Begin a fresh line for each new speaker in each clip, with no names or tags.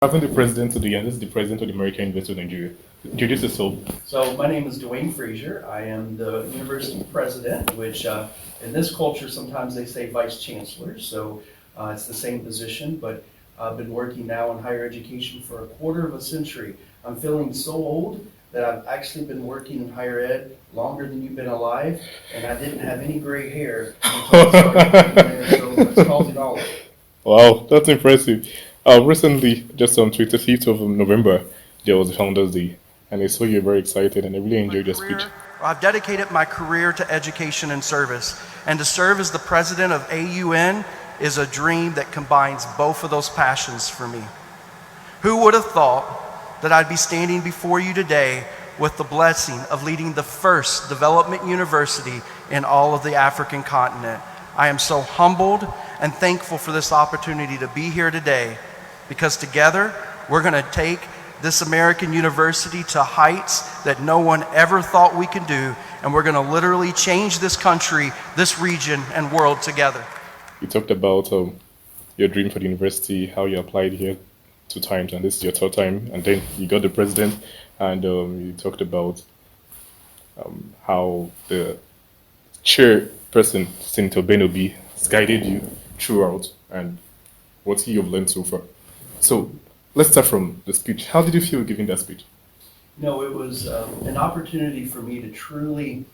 Having the president of the end, this is the president of the American University of Nigeria. Introduce yourself.
So my name is President Frazier. I am the university president, which in this culture sometimes they say vice chancellor. So it's the same position, but I've been working now in higher education for a quarter of a century. I'm feeling so old that I've actually been working in higher ed longer than you've been alive, and I didn't have any gray hair until I started working there, so it's called knowledge.
Wow, that's impressive. Recently, just on 25th of November, there was the Founders Day, and I saw you very excited, and I really enjoyed your speech.
I've dedicated my career to education and service, and to serve as the president of AUN is a dream that combines both of those passions for me. Who would have thought that I'd be standing before you today with the blessing of leading the first development university in all of the African continent? I am so humbled and thankful for this opportunity to be here today, because together we're going to take this American university to heights that no one ever thought we could do, and we're going to literally change this country, this region, and world together.
You talked about your dream for the university, how you applied here 2 times, and this is your third time, and then you got the president, and you talked about how the chairperson, Senator Benobi, has guided you throughout, and what you've learned so far. So let's start from the speech. How did you feel giving that speech?
No, it was an opportunity for me to truly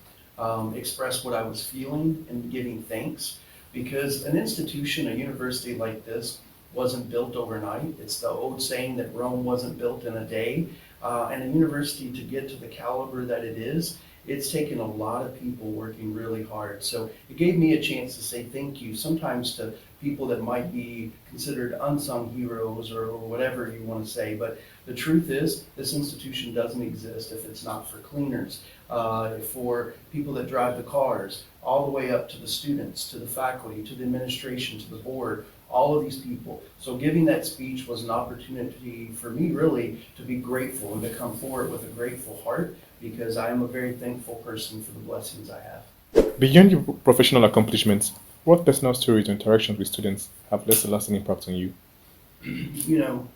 express what I was feeling and giving thanks, because an institution, a university like this, wasn't built overnight. It's the old saying that Rome wasn't built in a day. And a university, to get to the caliber that it is, it's taken a lot of people working really hard. So it gave me a chance to say thank you, sometimes to people that might be considered unsung heroes or whatever you want to say. But the truth is, this institution doesn't exist if it's not for cleaners, for people that drive the cars, all the way up to the students, to the faculty, to the administration, to the board, all of these people. So giving that speech was an opportunity for me really to be grateful and to come forward with a grateful heart, because I am a very thankful person for the blessings I have.
Beyond your professional accomplishments, what personal stories or interactions with students have left a lasting impact on you?
You know,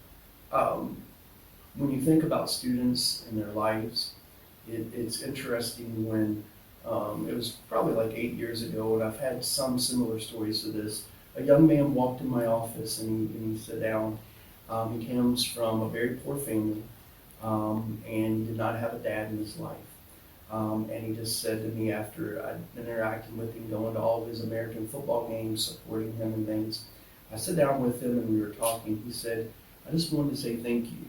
when you think about students and their lives, it's interesting when it was probably like 8 years ago, and I've had some similar stories to this. A young man walked in my office and he sat down. He comes from a very poor family, and he did not have a dad in his life. And he just said to me, after I'd been interacting with him, going to all of his American football games, supporting him and things, I sat down with him and we were talking. He said, "I just wanted to say thank you."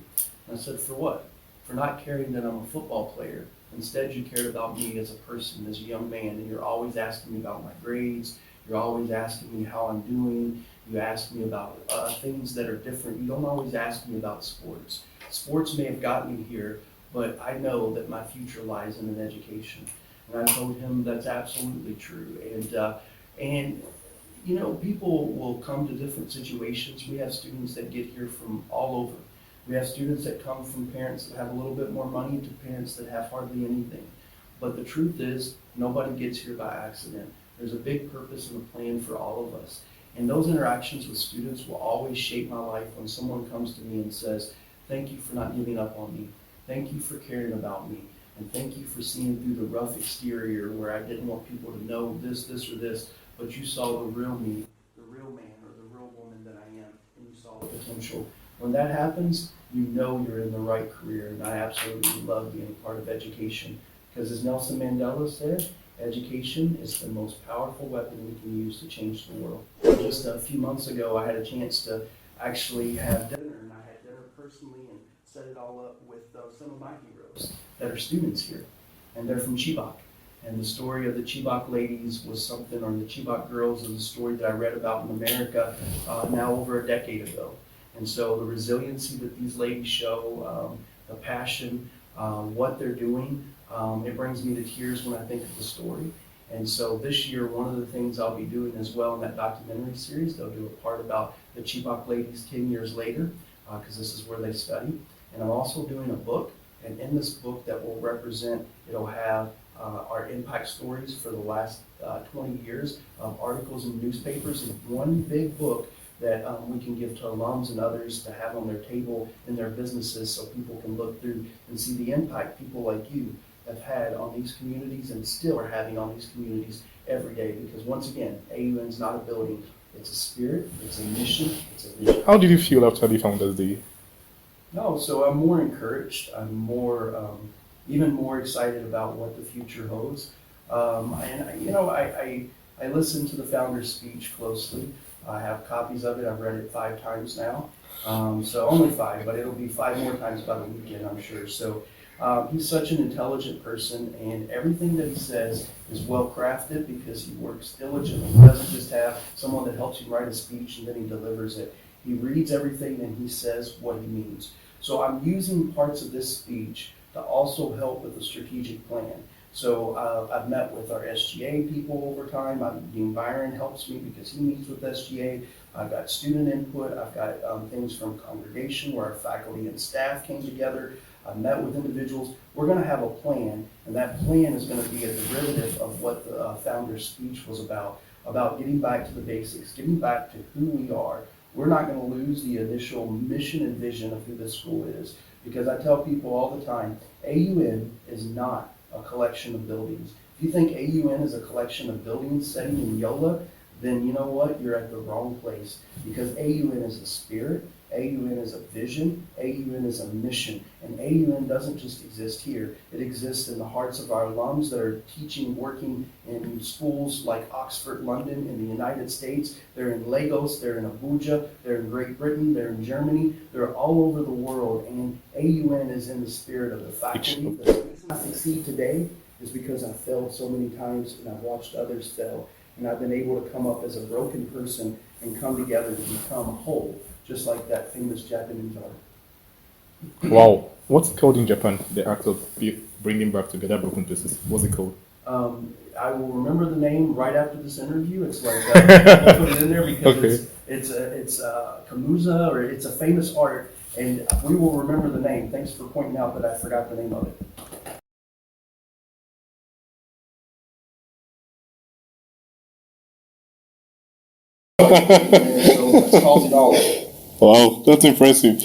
And I said, "For what?" "For not caring that I'm a football player. Instead, you cared about me as a person, as a young man, and you're always asking me about my grades. You're always asking me how I'm doing. You ask me about things that are different. You don't always ask me about sports. Sports may have gotten me here, but I know that my future lies in an education." And I told him that's absolutely true. And you know, people will come to different situations. We have students that get here from all over. We have students that come from parents that have a little bit more money to parents that have hardly anything. But the truth is, nobody gets here by accident. There's a big purpose and a plan for all of us. And those interactions with students will always shape my life when someone comes to me and says, "Thank you for not giving up on me. Thank you for caring about me. And thank you for seeing through the rough exterior where I didn't want people to know this, or this, but you saw the real me, the real man or the real woman that I am, and you saw the potential." When that happens, you know you're in the right career. And I absolutely love being a part of education, because as Nelson Mandela said, education is the most powerful weapon we can use to change the world. Just a few months ago, I had a chance to actually have dinner, and I had dinner personally and set it all up with some of my heroes that are students here, and they're from Chibok. And the story of the Chibok ladies was something, or the Chibok girls is a story that I read about in America now over a decade ago. And so the resiliency that these ladies show, the passion, what they're doing, it brings me to tears when I think of the story. And so this year, one of the things I'll be doing as well in that documentary series, they'll do a part about the Chibok ladies 10 years later, because this is where they study. And I'm also doing a book, and in this book that will represent, it'll have our impact stories for the last 20 years of articles in newspapers in one big book that we can give to alums and others to have on their table in their businesses so people can look through and see the impact people like you have had on these communities and still are having on these communities every day. Because once again, AUN is not a building, it's a spirit, it's a mission, it's a vision.
How did you feel after the Founders Day?
No, so I'm more encouraged. I'm even more excited about what the future holds. I listened to the founder's speech closely. I have copies of it. I've read it 5 times now. So only 5, but it'll be 5 more times by the weekend, I'm sure. So he's such an intelligent person, and everything that he says is well crafted because he works diligently. He doesn't just have someone that helps him write a speech and then he delivers it. He reads everything and he says what he means. So I'm using parts of this speech to also help with the strategic plan. So I've met with our SGA people over time. Dean Byron helps me because he meets with SGA. I've got student input. I've got things from congregation where our faculty and staff came together. I've met with individuals. We're going to have a plan, and that plan is going to be a derivative of what the founder's speech was about getting back to the basics, getting back to who we are. We're not going to lose the initial mission and vision of who this school is, because I tell people all the time, AUN is not a collection of buildings. If you think AUN is a collection of buildings sitting in Yola, then you know what? You're at the wrong place, because AUN is a spirit, AUN is a vision, AUN is a mission, and AUN doesn't just exist here. It exists in the hearts of our alums that are teaching, working in schools like Oxford, London, in the United States. They're in Lagos, they're in Abuja, they're in Great Britain, they're in Germany, they're all over the world, and AUN is in the spirit of the faculty. The reason I succeed today is because I failed so many times and I've watched others fail, and I've been able to come up as a broken person and come together to become whole, just like that famous Japanese art.
Wow. What's it called in Japan, the act of bringing back together broken pieces? What's it called?
I will remember the name right after this interview. It's like, I'll put it in there because
Okay.
it's Kamuza, or it's a famous art, and we will remember the name. Thanks for pointing out that I forgot the name of it. So it's called $1.
Wow, that's impressive.